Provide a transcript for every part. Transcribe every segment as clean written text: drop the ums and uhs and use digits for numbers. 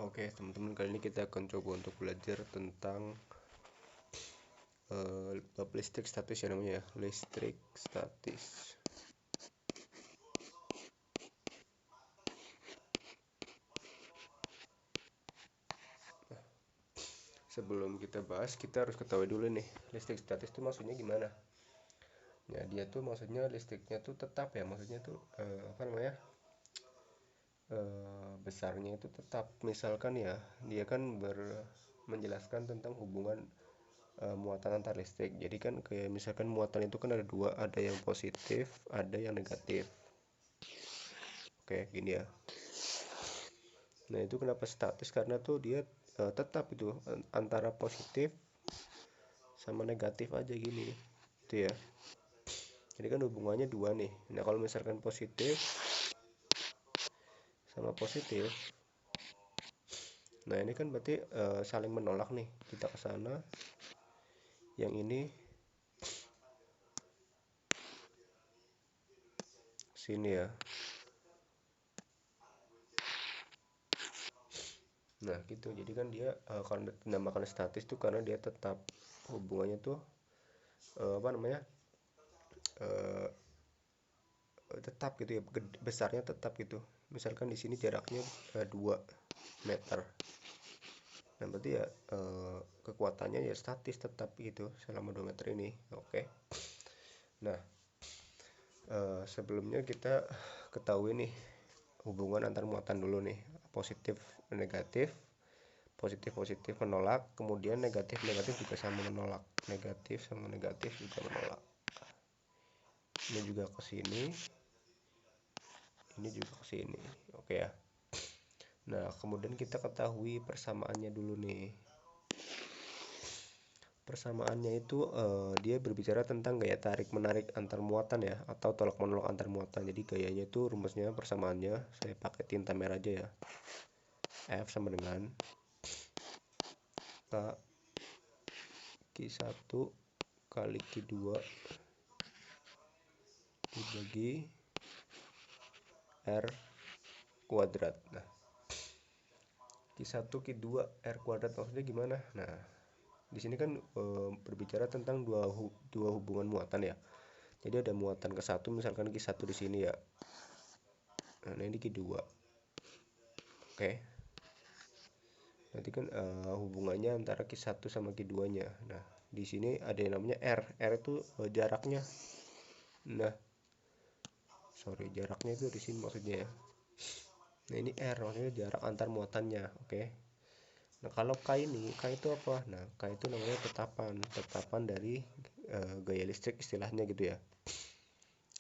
Oke teman-teman, kali ini kita akan coba untuk belajar tentang bab listrik statis ya, namanya listrik statis. Sebelum kita bahas, kita harus ketahui dulu nih, listrik statis itu maksudnya gimana. Ya, dia tuh maksudnya listriknya tuh tetap ya, maksudnya tuh besarnya itu tetap. Misalkan ya, dia kan menjelaskan tentang hubungan muatan antar listrik. Jadi kan kayak misalkan muatan itu kan ada dua, ada yang positif, ada yang negatif. Oke, gini ya. Nah, itu kenapa statis? Karena tuh dia tetap itu antara positif sama negatif aja gini. Itu ya. Jadi kan hubungannya dua nih. Nah, kalau misalkan positif sama positif, nah ini kan berarti saling menolak nih. Kita ke sana, yang ini sini ya. Nah gitu, jadi kan dia kalau dinamakan statis tuh karena dia tetap hubungannya tuh tetap gitu ya, besarnya tetap gitu. Misalkan di sini jaraknya 2 meter. Nah berarti ya kekuatannya ya statis tetap gitu selama 2 meter ini. Oke. Nah sebelumnya kita ketahui nih hubungan antar muatan dulu nih, positif negatif, positif menolak, kemudian negatif juga sama menolak, negatif sama negatif juga menolak. Ini juga ke sini, ini juga ke sini. Oke ya. Nah kemudian kita ketahui persamaannya dulu nih. Persamaannya itu dia berbicara tentang gaya tarik menarik antar muatan ya, atau tolak menolak antar muatan. Jadi gayanya itu rumusnya, persamaannya saya pakai tinta merah aja ya. F sama dengan K Q1 kali Q2 dibagi R kuadrat. Nah, Q1 Q2 R kuadrat maksudnya gimana? Nah, di sini kan berbicara tentang dua hubungan muatan ya. Jadi ada muatan ke satu, misalkan Q1 di sini ya. Nah, ini Q2. Oke. Nanti kan hubungannya antara Q1 sama Q2-nya. Nah, di sini ada yang namanya R. R itu jaraknya. Nah, jaraknya itu di sini maksudnya ya. Nah, ini R maksudnya jarak antar muatannya. Oke. Nah, kalau K itu apa? Nah, K itu namanya tetapan dari gaya listrik istilahnya gitu ya.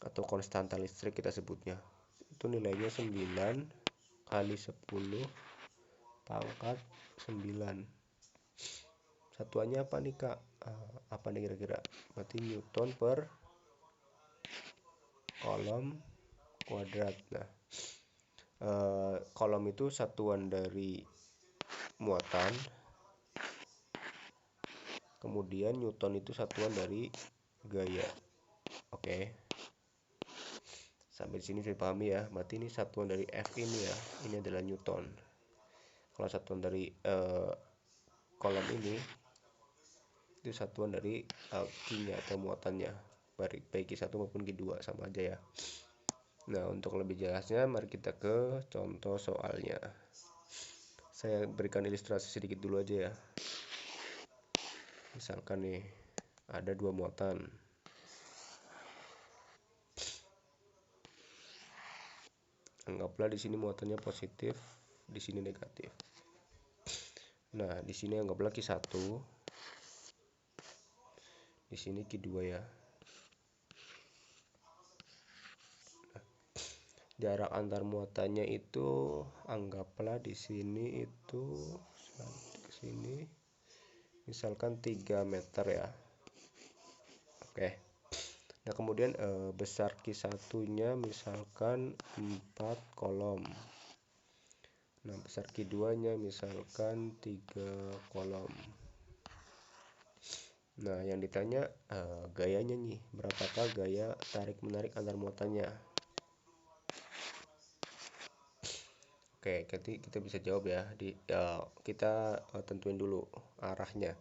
Atau konstanta listrik kita sebutnya. Itu nilainya 9 kali 10 pangkat 9. Satuannya apa nih Kak? Apa nih kira-kira? Berarti Newton per kolom kuadrat. Nah, kolom itu satuan dari muatan, kemudian Newton itu satuan dari gaya. Oke. Sampai sini saya pahami ya. Berarti ini satuan dari F ini ya. Ini adalah Newton. Kalau satuan dari kolom ini itu satuan dari Q-nya atau muatannya, baik Q1 maupun Q2 sama aja ya. Nah, untuk lebih jelasnya mari kita ke contoh soalnya. Saya berikan ilustrasi sedikit dulu aja ya. Misalkan nih ada dua muatan. Anggaplah di sini muatannya positif, di sini negatif. Nah, di sini anggaplah Q1, di sini Q2 ya. Nah, jarak antar muatannya itu anggaplah di sini itu ke sini misalkan 3 meter ya. Oke. Nah, kemudian besar Q1-nya misalkan 4 kolom. Nah, besar Q2-nya misalkan 3 kolom. Nah, yang ditanya gayanya nih, berapakah gaya tarik menarik antar muatannya? Oke, kita bisa jawab ya. Kita tentuin dulu arahnya.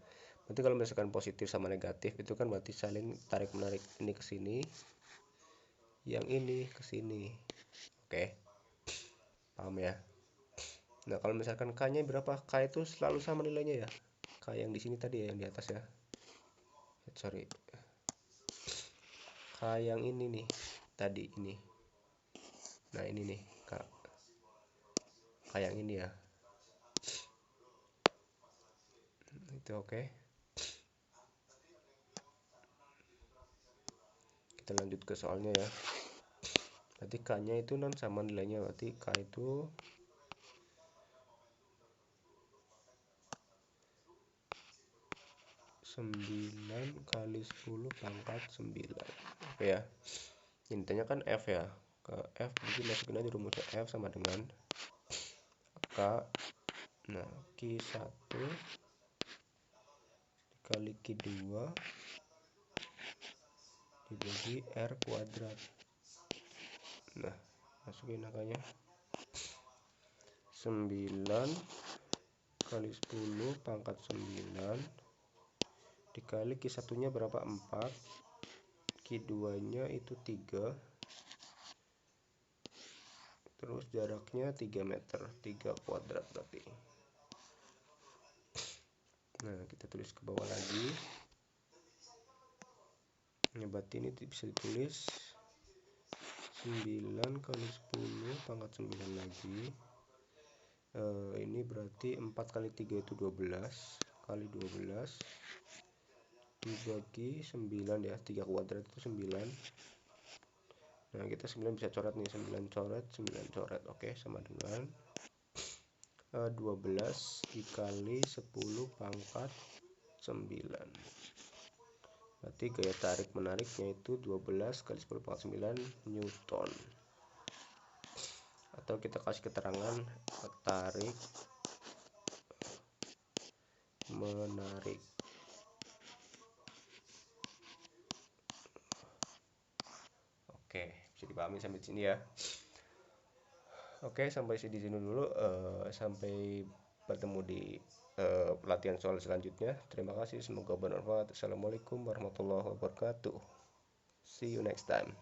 Berarti kalau misalkan positif sama negatif itu kan berarti saling tarik menarik, ini ke sini, yang ini ke sini. Oke, paham ya? Nah, kalau misalkan K-nya berapa? K itu selalu sama nilainya ya. K yang di sini tadi ya, yang di atas ya. Sorry. K yang ini nih. Tadi ini. Nah, ini nih, K yang ini ya. Itu oke. Kita lanjut ke soalnya ya. Berarti K-nya itu non sama nilainya, berarti K itu 9 kali 10 pangkat 9. Oke ya. Intinya kan F ya. Ke F jadi masukin aja rumusnya, F sama dengan K. Nah, Q1 dikali Q2 dibagi R kuadrat. Nah, masukin angkanya 9 kali 10 pangkat 9 dikali Q1 nya berapa, 4, Q2 nya itu 3, terus jaraknya 3 meter, 3 kuadrat berarti. Nah, kita tulis ke bawah lagi. Nah, berarti ini bisa ditulis 9 kali 10 pangkat 9 lagi. Ini berarti 4 kali 3 itu 12 kali 12 dibagi 9 ya, 3 kuadrat itu 9. Nah, kita 9 bisa coret nih, 9 coret, 9 coret. Oke, sama dengan 12 dikali 10 pangkat 9. Berarti gaya tarik menariknya itu 12 kali 10 pangkat 9 Newton. Atau kita kasih keterangan tarik menarik. Oke, bisa dipahami sampai sini ya. Oke, sampai di sini dulu. Sampai bertemu di pelatihan soal selanjutnya. Terima kasih, semoga bermanfaat. Assalamualaikum warahmatullahi wabarakatuh. See you next time.